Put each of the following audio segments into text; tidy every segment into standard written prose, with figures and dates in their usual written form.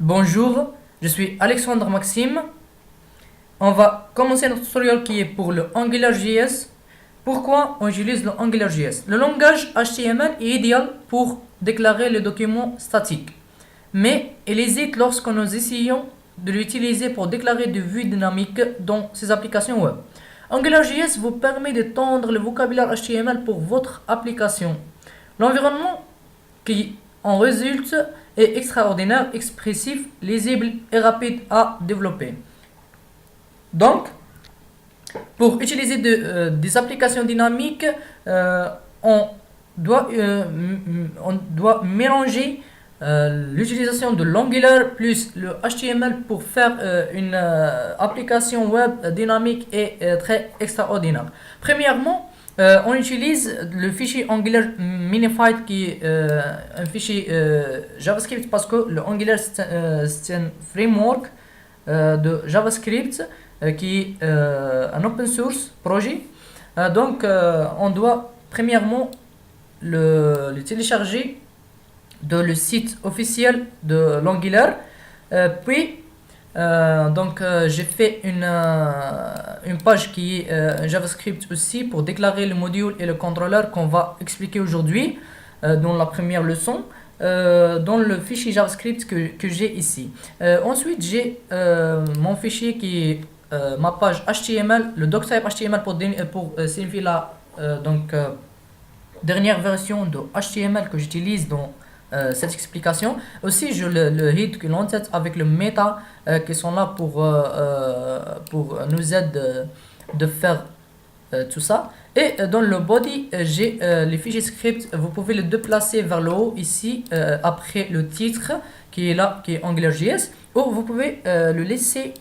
Bonjour, je suis Alexandre Maxime. On va commencer notre tutoriel qui est pour le AngularJS. Pourquoi on utilise le AngularJS? Le langage HTML est idéal pour déclarer les documents statiques, mais il hésite lorsque nous essayons de l'utiliser pour déclarer des vues dynamiques dans ses applications web. AngularJS vous permet d'étendre le vocabulaire HTML pour votre application. L'environnement qui en résulte est extraordinaire, expressif, lisible et rapide à développer. Donc, pour utiliser des applications dynamiques, on doit mélanger l'utilisation de l'Angular plus le HTML pour faire une application web dynamique et très extraordinaire. Premièrement, on utilise le fichier Angular Minified qui est un fichier JavaScript parce que le Angular c'est un framework de JavaScript qui est un open source projet. Donc on doit premièrement le télécharger de le site officiel de l'Angular. Puis j'ai fait une page qui est JavaScript aussi pour déclarer le module et le contrôleur qu'on va expliquer aujourd'hui dans la première leçon dans le fichier JavaScript que j'ai ici. Ensuite j'ai mon fichier qui est ma page HTML, le doctype HTML pour signifier la dernière version de HTML que j'utilise dans cette explication. Aussi, je le head que l'on tête avec le meta qui sont là pour nous aider de faire tout ça. Et dans le body, j'ai les fichiers script. Vous pouvez le déplacer vers le haut ici après le titre qui est là, qui est AngularJS, ou vous pouvez le laisser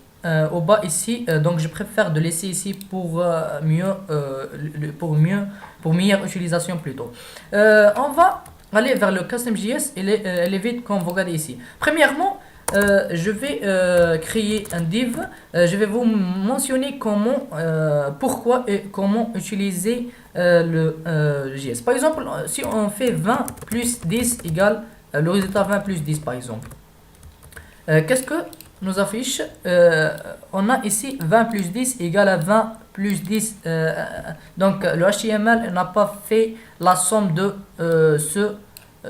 au bas ici. Donc je préfère de laisser ici pour meilleure utilisation plutôt. On va aller vers le custom.js et elle est vite comme vous regardez ici. Premièrement, je vais créer un div. Je vais vous mentionner comment, pourquoi et comment utiliser le JS. Par exemple, si on fait 20 plus 10 égale le résultat 20 plus 10 par exemple. Qu'est-ce que nous affiche? On a ici 20 plus 10 égale à 20 plus 10. Donc le HTML n'a pas fait la somme de ce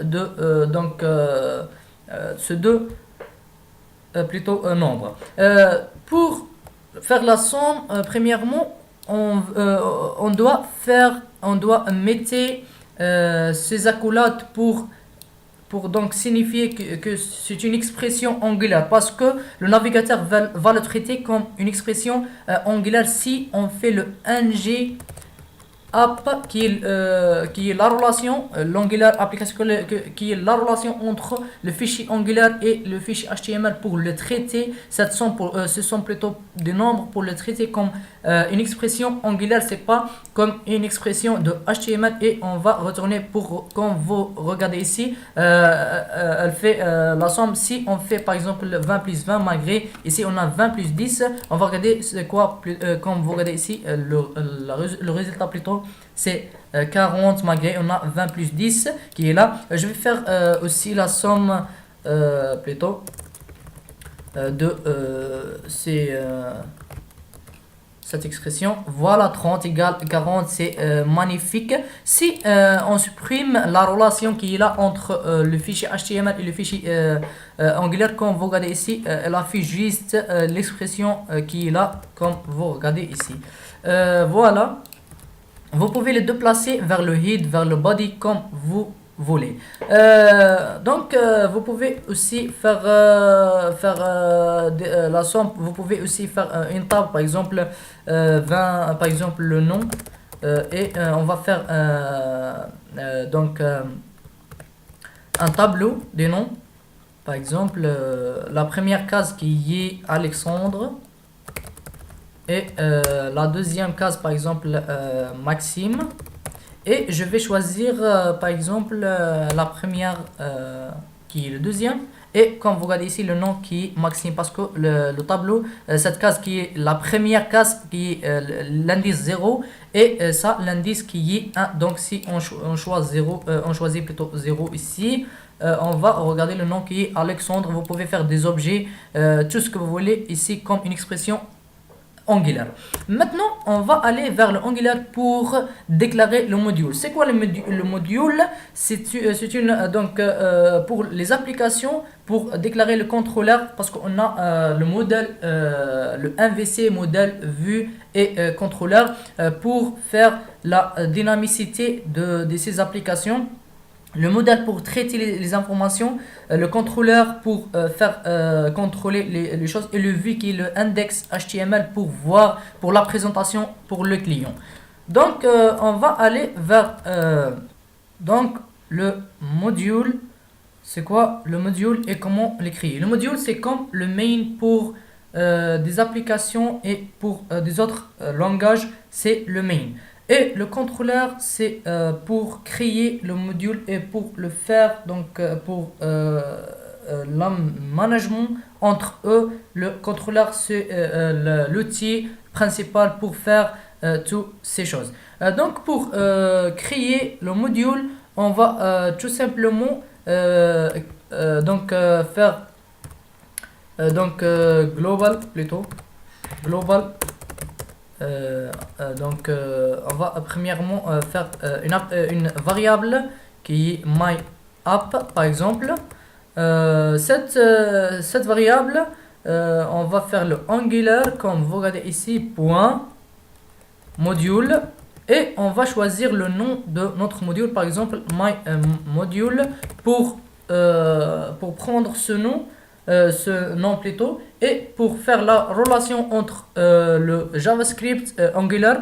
deux nombres. Pour faire la somme, premièrement, on doit mettre ces accolades pour donc signifier que c'est une expression Angular, parce que le navigateur va le traiter comme une expression Angular si on fait le ng app qui est la relation l'Angular application qui est la relation entre le fichier Angular et le fichier HTML pour le traiter. Ce sont plutôt des nombres pour le traiter comme une expression Angular, c'est pas comme une expression de HTML. Et on va retourner pour quand vous regardez ici, elle fait la somme. Si on fait par exemple 20 plus 20 malgré ici on a 20 plus 10, on va regarder c'est quoi comme vous regardez ici le résultat plutôt c'est 40 malgré on a 20 plus 10 qui est là. Je vais faire aussi la somme plutôt de cette expression. Voilà, 30 égale 40, c'est magnifique. Si on supprime la relation qui est là entre le fichier HTML et le fichier Angular, comme vous regardez ici, elle affiche juste l'expression qui est là, comme vous regardez ici. Voilà. Vous pouvez le déplacer vers le head, vers le body comme vous voulez. Vous pouvez aussi faire la somme. Vous pouvez aussi faire une table, par exemple 20, par exemple le nom, et on va faire un tableau des noms. Par exemple, la première case qui est Alexandre. Et la deuxième case par exemple Maxime, et je vais choisir par exemple la première qui est le deuxième, et comme vous regardez ici le nom qui est Maxime parce que le tableau, cette case qui est la première case qui est l'indice 0 et ça l'indice qui est 1. Donc si on choisit 0, on choisit plutôt 0 ici, on va regarder le nom qui est Alexandre. Vous pouvez faire des objets, tout ce que vous voulez ici comme une expression Angular. Maintenant, on va aller vers le Angular pour déclarer le module. C'est quoi le module? C'est une pour les applications pour déclarer le contrôleur parce qu'on a le modèle le MVC modèle vue et contrôleur pour faire la dynamicité de ces applications. Le modèle pour traiter les informations, le contrôleur pour faire contrôler les choses et le vue qui est le index HTML pour voir pour la présentation pour le client. Donc on va aller vers donc le module. C'est quoi le module et comment l'écrire? Le module c'est comme le main pour des applications et pour des autres langages, c'est le main. Et le contrôleur, c'est pour créer le module et pour le faire, donc pour le management entre eux. Le contrôleur, c'est l'outil principal pour faire toutes ces choses. Donc pour créer le module, on va tout simplement faire global plutôt. Global. On va premièrement faire une variable qui est myApp par exemple. Cette variable, on va faire le Angular comme vous regardez ici, point module, et on va choisir le nom de notre module, par exemple myModule pour prendre ce nom plutôt, et pour faire la relation entre le JavaScript Angular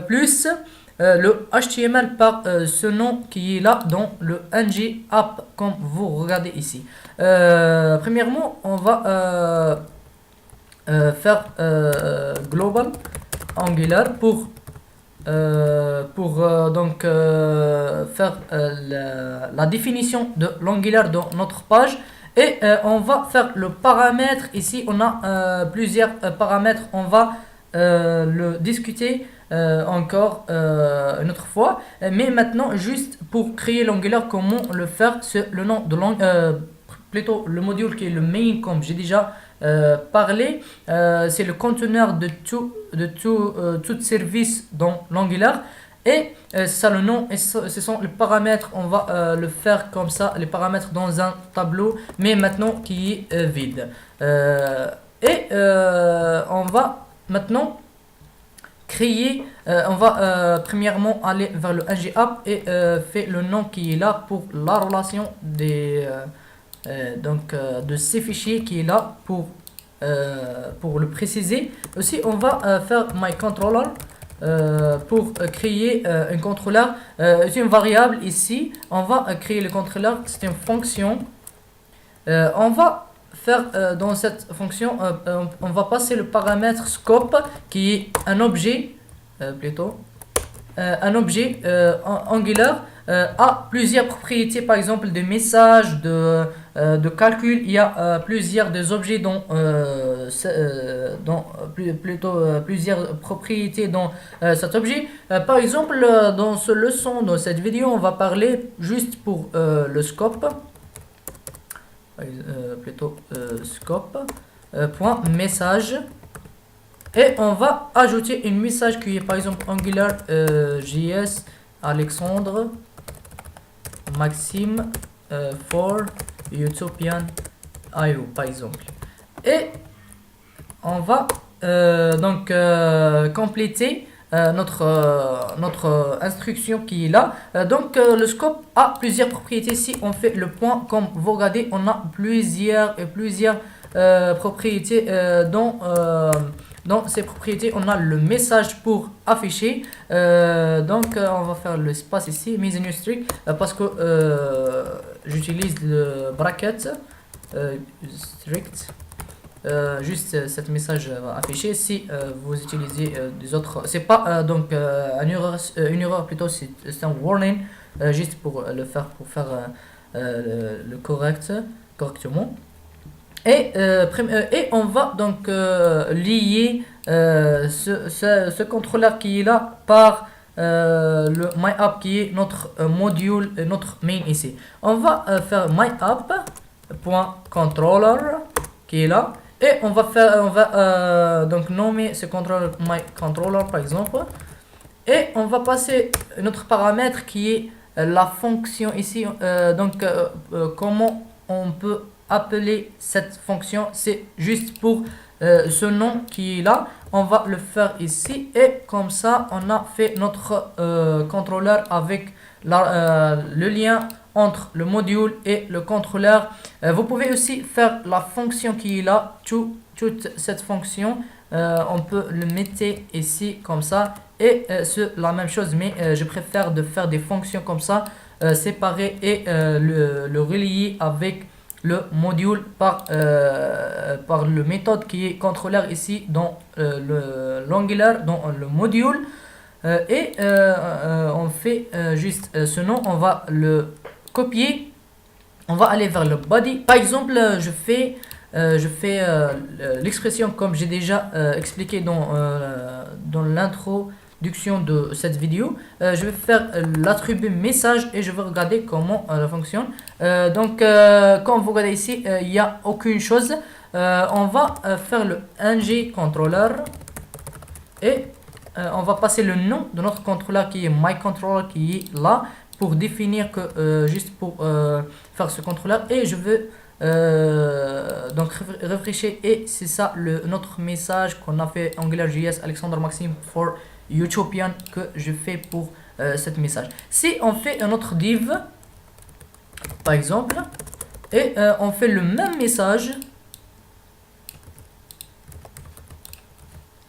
plus le HTML par ce nom qui est là dans le ng app comme vous regardez ici. Premièrement, on va faire global Angular pour faire la définition de l'Angular dans notre page. Et on va faire le paramètre. Ici, on a plusieurs paramètres. On va le discuter encore une autre fois. Mais maintenant, juste pour créer l'Angular, comment le faire? C'est le nom de plutôt le module qui est le main, comme j'ai déjà parlé. C'est le conteneur de tout service dans l'Angular. Et ça le nom, et ce sont les paramètres. On va le faire comme ça, les paramètres dans un tableau, mais maintenant qui est vide. On va maintenant créer, on va premièrement aller vers le ng-app et faire le nom qui est là pour la relation de ces fichiers qui est là pour le préciser. Aussi, on va faire myController. Pour créer un contrôleur, c'est une variable ici. On va créer le contrôleur, c'est une fonction. On va faire dans cette fonction, on va passer le paramètre scope qui est un objet, un objet Angular a plusieurs propriétés, par exemple de messages, de calcul. Il y a plusieurs des objets plusieurs propriétés dans cet objet. Par exemple, dans ce leçon, dans cette vidéo, on va parler juste pour le scope. Scope point message. Et on va ajouter une message qui est par exemple Angular JS Alexandre Maxime for Utopian IO par exemple. Et on va compléter notre instruction qui est là. Le scope a plusieurs propriétés. Si on fait le point, comme vous regardez, on a plusieurs propriétés dans ces propriétés. On a le message pour afficher. On va faire l'espace ici, mise en strict, parce que j'utilise le bracket strict. Juste cet message va afficher. Si vous utilisez des autres, c'est pas une erreur plutôt, c'est un warning, juste pour le faire, pour faire le correctement. Et on va donc lier ce contrôleur qui est là par le MyApp qui est notre module, notre main ici. On va faire MyApp.controller qui est là. Et on va donc nommer ce contrôleur MyController par exemple. Et on va passer notre paramètre qui est la fonction ici. Comment on peut appeler cette fonction, c'est juste pour ce nom qui est là. On va le faire ici et comme ça on a fait notre contrôleur avec le lien entre le module et le contrôleur. Vous pouvez aussi faire la fonction qui est là, toute cette fonction. On peut le mettre ici comme ça et c'est la même chose, mais je préfère de faire des fonctions comme ça séparées et le relier avec le module par le méthode qui est contrôleur ici dans l'Angular, dans le module. On fait juste ce nom, on va le copier, on va aller vers le body. Par exemple, je fais l'expression comme j'ai déjà expliqué dans l'introduction de cette vidéo. Je vais faire l'attribut message et je vais regarder comment ça fonctionne. Comme vous regardez ici, il n'y a aucune chose. On va faire le ng controller et on va passer le nom de notre contrôleur qui est myController qui est là pour définir que juste pour faire ce contrôleur et je veux donc réfléchir et c'est ça notre message qu'on a fait AngularJS Alexandre Maxime for Utopian que je fais pour cette message. Si on fait un autre div par exemple et on fait le même message,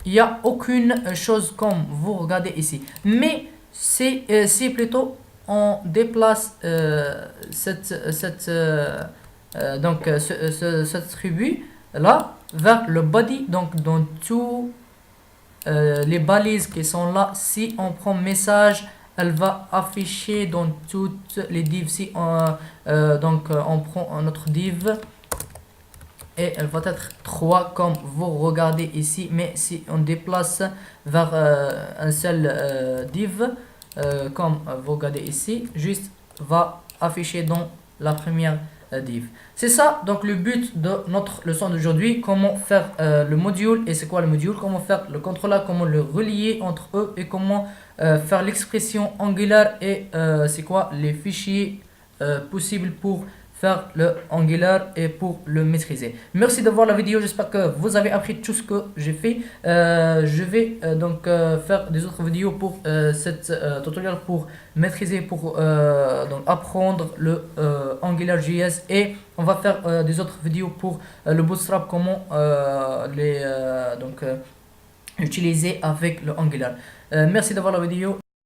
il n'y a aucune chose comme vous regardez ici, mais c'est plutôt on déplace cette attribut là vers le body, donc dans tous les balises qui sont là. Si on prend message, elle va afficher dans toutes les divs. Si on prend notre div et elle va être 3 comme vous regardez ici, mais si on déplace vers un seul div comme vous regardez ici, juste va afficher dans la première div. C'est ça donc le but de notre leçon d'aujourd'hui, comment faire le module et c'est quoi le module, comment faire le contrôleur, comment le relier entre eux et comment faire l'expression Angular et c'est quoi les fichiers possibles pour faire le Angular et pour le maîtriser. Merci de voir la vidéo, j'espère que vous avez appris tout ce que j'ai fait. Je vais faire des autres vidéos pour cette tutoriel pour maîtriser, pour donc apprendre le AngularJS et on va faire des autres vidéos pour le Bootstrap, comment utiliser avec le Angular. Merci d'avoir la vidéo.